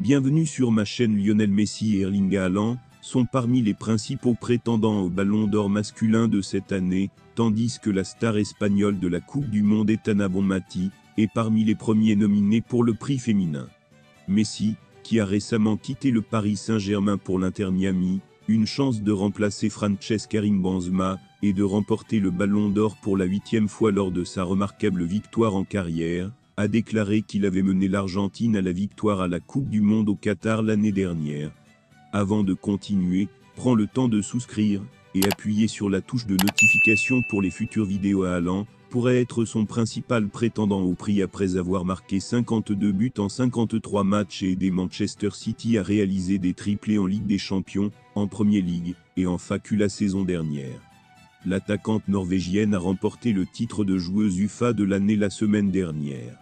Bienvenue sur ma chaîne. Lionel Messi et Erling Haaland sont parmi les principaux prétendants au Ballon d'Or masculin de cette année, tandis que la star espagnole de la Coupe du Monde Aitana Bonmati est parmi les premiers nominés pour le prix féminin. Messi, qui a récemment quitté le Paris Saint-Germain pour l'Inter Miami, une chance de remplacer Frances Karim Benzema et de remporter le Ballon d'Or pour la 8e fois lors de sa remarquable victoire en carrière, a déclaré qu'il avait mené l'Argentine à la victoire à la Coupe du Monde au Qatar l'année dernière. Avant de continuer, prends le temps de souscrire et appuyer sur la touche de notification pour les futures vidéos. Haaland pourrait être son principal prétendant au prix après avoir marqué 52 buts en 53 matchs et aidé Manchester City à réaliser des triplés en Ligue des Champions, en Premier League et en FA Cup la saison dernière. L'attaquante norvégienne a remporté le titre de joueuse UEFA de l'année la semaine dernière.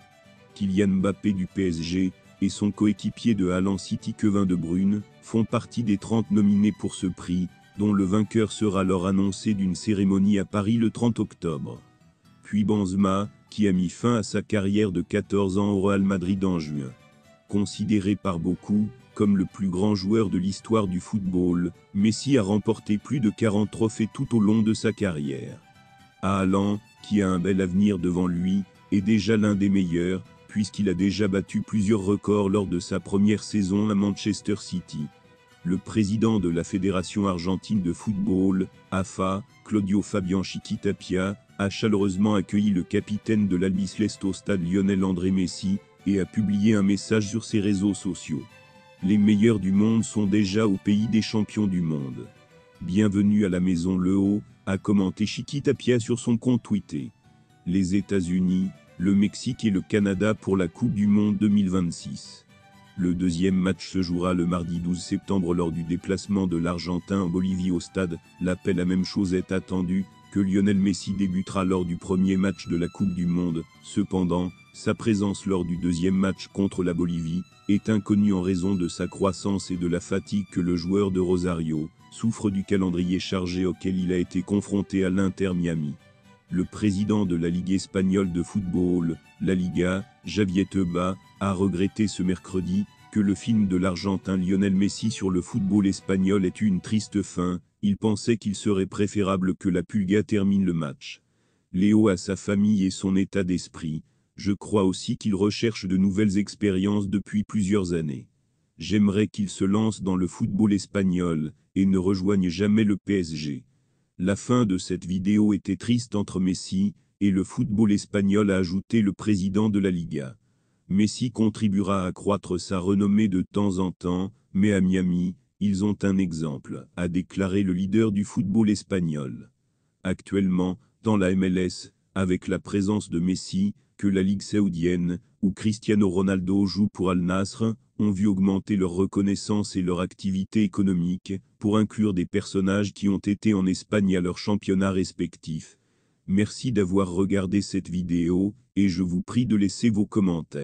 Kylian Mbappé du PSG et son coéquipier de Haaland City Kevin De Bruyne font partie des 30 nominés pour ce prix, dont le vainqueur sera alors annoncé d'une cérémonie à Paris le 30 octobre. Puis Benzema, qui a mis fin à sa carrière de 14 ans au Real Madrid en juin. Considéré par beaucoup comme le plus grand joueur de l'histoire du football, Messi a remporté plus de 40 trophées tout au long de sa carrière. Haaland, qui a un bel avenir devant lui, est déjà l'un des meilleurs, puisqu'il a déjà battu plusieurs records lors de sa première saison à Manchester City. Le président de la Fédération argentine de football, AFA, Claudio Fabian Chiquitapia, a chaleureusement accueilli le capitaine de l'Albiceleste au stade Lionel André Messi, et a publié un message sur ses réseaux sociaux. Les meilleurs du monde sont déjà au pays des champions du monde. Bienvenue à la maison Le Haut, a commenté Chiquitapia sur son compte Twitter. Les États-Unis, le Mexique et le Canada pour la Coupe du Monde 2026. Le deuxième match se jouera le mardi 12 septembre lors du déplacement de l'Argentin en Bolivie au stade. L'appel la même chose est attendu, que Lionel Messi débutera lors du premier match de la Coupe du Monde. Cependant, sa présence lors du deuxième match contre la Bolivie est inconnue en raison de sa croissance et de la fatigue que le joueur de Rosario souffre du calendrier chargé auquel il a été confronté à l'Inter Miami. Le président de la Ligue espagnole de football, la Liga, Javier Tebas, a regretté ce mercredi que le film de l'Argentin Lionel Messi sur le football espagnol ait eu une triste fin. Il pensait qu'il serait préférable que la Pulga termine le match. Léo a sa famille et son état d'esprit. Je crois aussi qu'il recherche de nouvelles expériences depuis plusieurs années. J'aimerais qu'il se lance dans le football espagnol et ne rejoigne jamais le PSG. La fin de cette vidéo était triste entre Messi et le football espagnol, a ajouté le président de la Liga. Messi contribuera à accroître sa renommée de temps en temps, mais à Miami, ils ont un exemple, a déclaré le leader du football espagnol. Actuellement, dans la MLS, avec la présence de Messi, que la Ligue saoudienne, où Cristiano Ronaldo joue pour Al Nassr, ont vu augmenter leur reconnaissance et leur activité économique, pour inclure des personnages qui ont été en Espagne à leur championnat respectif. Merci d'avoir regardé cette vidéo, et je vous prie de laisser vos commentaires.